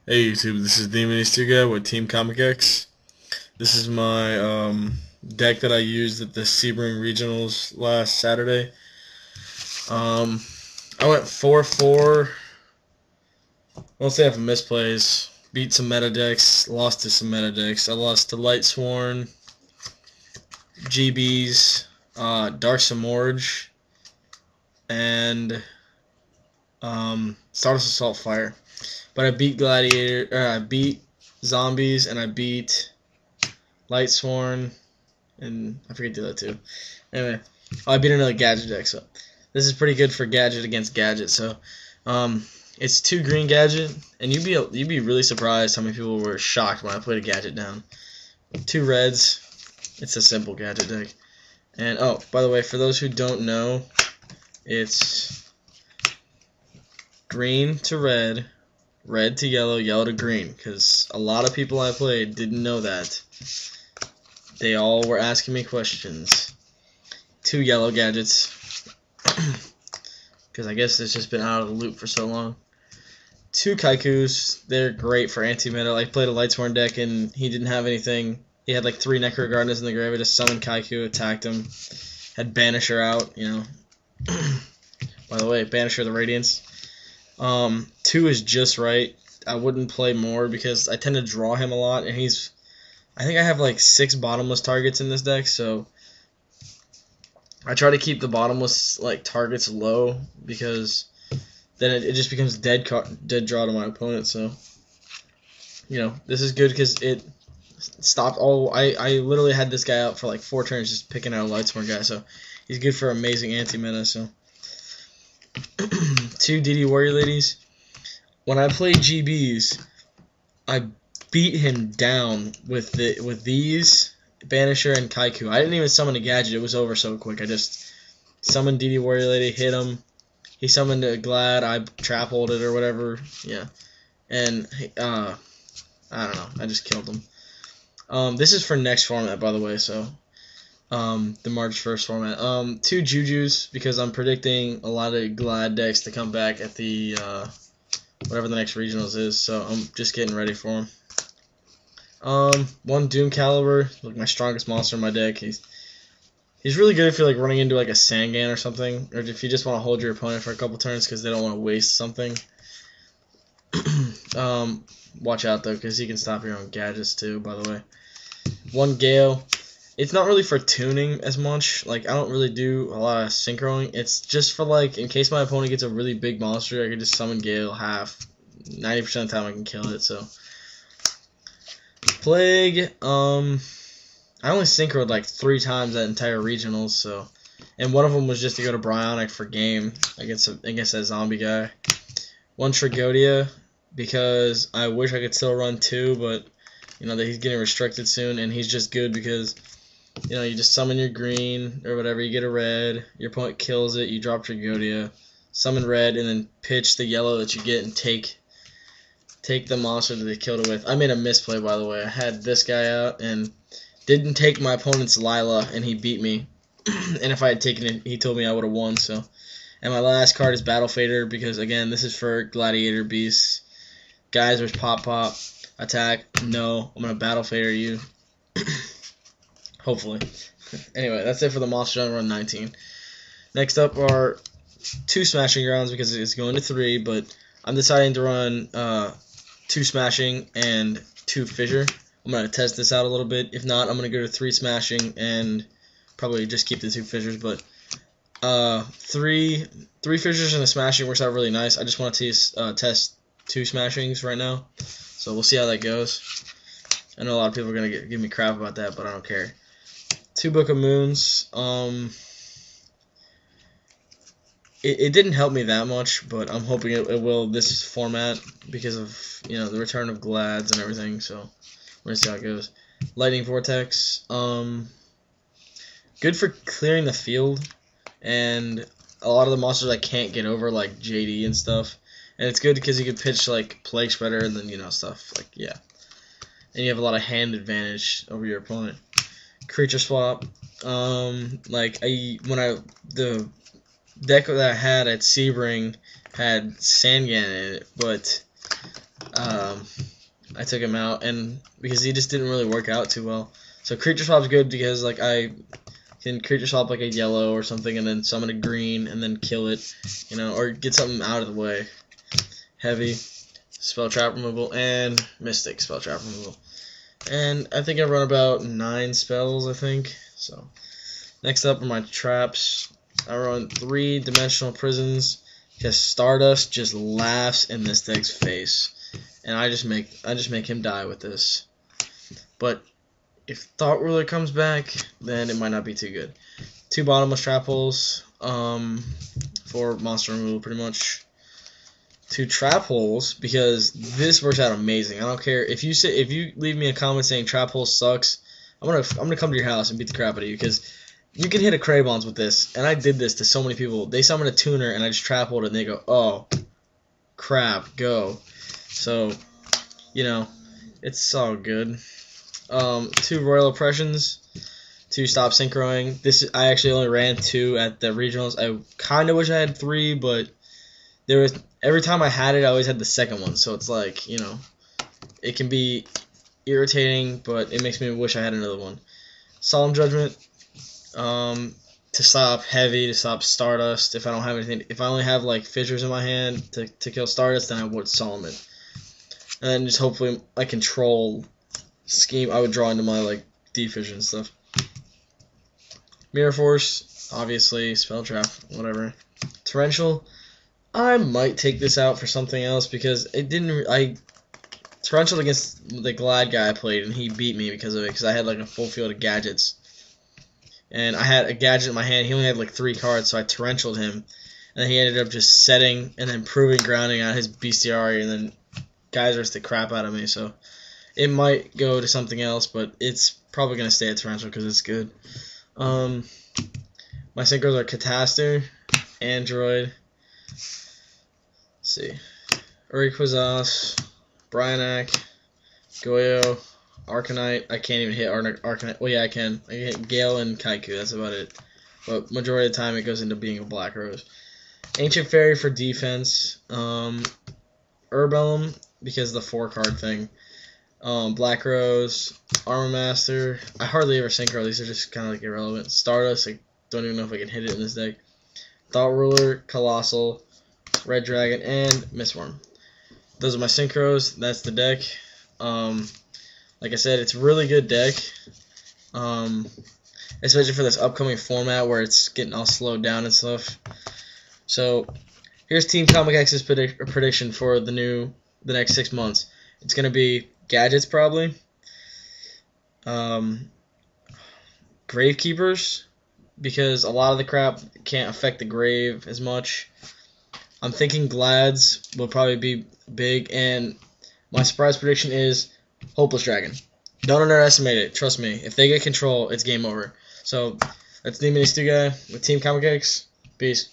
Hey YouTube, this is theministewguy with TeamComicX. This is my deck that I used at the Sebring Regionals last Saturday. Um, I went 4-4. Mostly have misplays. Beat some meta decks, lost to some meta decks. I lost to Lightsworn, GBs, Dark Samorge, and Stardust Assault Fire. But I beat Gladiator, I beat Zombies, and I beat Lightsworn, and I forget the other two. Anyway, I beat another Gadget deck, so this is pretty good for Gadget against Gadget. So, it's 2 green Gadget, and you'd be really surprised how many people were shocked when I played a Gadget down. 2 reds, it's a simple Gadget deck. And oh, by the way, for those who don't know, it's green to red, red to yellow, yellow to green, because a lot of people I played didn't know that. They all were asking me questions. 2 yellow Gadgets, because I guess it's just been out of the loop for so long. 2 Kaikus, they're great for anti-meta. I played a Lightsworn deck and he didn't have anything. He had like 3 Necro Gardeners in the grave. I just summoned Kaiku, attacked him, had Banisher out, you know. By the way, Banisher the Radiance. 2 is just right. I wouldn't play more because I tend to draw him a lot, and I think I have like 6 bottomless targets in this deck, so I try to keep the bottomless like targets low because then it just becomes dead draw to my opponent. So you know, this is good because it stopped all. I literally had this guy out for like 4 turns just picking out a Lightsworn guy, so he's good for amazing anti-meta. So 2 DD Warrior Ladies. When I played GBs, I beat him down with these Banisher and Kaiku. I didn't even summon a Gadget. It was over so quick. I just summoned DD Warrior Lady, hit him. He summoned a Glad. I trap hold it or whatever. Yeah. And I don't know. I just killed him. This is for next format, by the way. So the March 1st format. 2 Jujus because I'm predicting a lot of Glad decks to come back at the whatever the next regionals is. So I'm just getting ready for them. 1 Doom Caliber, like my strongest monster in my deck. He's really good if you're like running into like a Sangan or something, or if you just want to hold your opponent for a couple turns because they don't want to waste something. Watch out though, because he can stop your own gadgets too. By the way, 1 Gale. It's not really for tuning as much. Like I don't really do a lot of synchroing. It's just for like in case my opponent gets a really big monster, I can just summon Gale half. 90% of the time I can kill it. So. Plague, I only synchroed like 3 times that entire regionals, so, and one of them was just to go to Bryonic for game against that zombie guy. 1 Trigodia because I wish I could still run 2, but you know that he's getting restricted soon, and he's just good because you know you just summon your green or whatever, you get a red, your opponent kills it, you drop Trigodia, summon red, and then pitch the yellow that you get and take the monster that they killed it with. I made a misplay, by the way. I had this guy out and didn't take my opponent's Lila, and he beat me. And if I had taken it, he told me I would have won. So, and my last card is Battle Fader because again, this is for Gladiator Beasts. Geysers, pop, attack. No, I'm gonna Battle Fader you. Hopefully. Anyway, that's it for the monster on run 19. Next up are 2 Smashing Grounds because it's going to 3, but I'm deciding to run 2 Smashing and 2 Fissure. I'm going to test this out a little bit. If not, I'm going to go to 3 Smashing and probably just keep the 2 Fissures. But 3 Fissures and a Smashing works out really nice. I just want to test 2 Smashings right now. So we'll see how that goes. I know a lot of people are going to give me crap about that, but I don't care. 2 Book of Moons. It didn't help me that much, but I'm hoping it will this format because of the return of Glads and everything. So we're gonna see how it goes. Lightning Vortex, good for clearing the field, and a lot of the monsters I can't get over like JD and stuff. And it's good because you can pitch like Plague Spreader and then stuff like and you have a lot of hand advantage over your opponent. Creature Swap, the deck that I had at Sebring had Sangan in it, but I took him out, and because he just didn't really work out too well. So creature swap's good because like I can creature swap like a yellow or something, and then summon a green, and then kill it, you know, or get something out of the way. Heavy, spell trap removal, and mystic spell trap removal. And I think I run about 9 spells, I think. So next up are my traps. I run 3-dimensional prisons because Stardust just laughs in this deck's face, and I just make him die with this. But if Thought Ruler comes back, then it might not be too good. 2 bottomless trap holes for monster removal, pretty much. 2 trap holes because this works out amazing. I don't care if you leave me a comment saying trap hole sucks. I'm gonna come to your house and beat the crap out of you because you can hit a Cravons with this, and I did this to so many people. They summon a tuner, and I just trap hold it, and they go, "Oh, crap, go!" So, you know, it's all good. 2 Royal Oppressions to stop synchroing. I actually only ran 2 at the regionals. I kind of wish I had 3, but every time I had it, I always had the second one. So it's like, you know, it can be irritating, but it makes me wish I had another one. Solemn Judgment. To stop Heavy, to stop Stardust. If I don't have anything, if I only have like fissures in my hand to kill Stardust, then I would Solemn it. And then just hopefully I control scheme. I would draw into my like D-Fission and stuff. Mirror Force, obviously, Spell Trap, whatever. Torrential, I might take this out for something else because it didn't. Torrential against the Glad guy I played, and he beat me because of it, because I had like a full field of gadgets. And I had a gadget in my hand. He only had like 3 cards, so I torrentialed him. And then he ended up just setting and then proving grounding on his bestiary, and then geysers the crap out of me. So it might go to something else, but it's probably going to stay at torrential because it's good. My synchros are Cataster, Android, let's see, Urquizas, Bryanak, Goyo, Arcanite. I can't even hit Arcanite. Well, yeah, I can. I can hit Gale and Kaiku. That's about it. But majority of the time, it goes into being a Black Rose. Ancient Fairy for defense. Herbellum because of the 4-card thing. Black Rose, Armor Master. I hardly ever synchro. These are just kind of like irrelevant. Stardust. I don't even know if I can hit it in this deck. Thought Ruler, Colossal, Red Dragon, and Mistworm. Those are my synchros. That's the deck. Like I said, it's a really good deck, especially for this upcoming format where it's getting all slowed down and stuff. So here's TeamComicX's prediction for the next 6 months. It's going to be gadgets probably, Gravekeepers, because a lot of the crap can't affect the grave as much. I'm thinking Glads will probably be big, and my surprise prediction is Hopeless Dragon. Don't underestimate it. Trust me. If they get control, it's game over. So that's theministewguy with TeamComicX. Peace.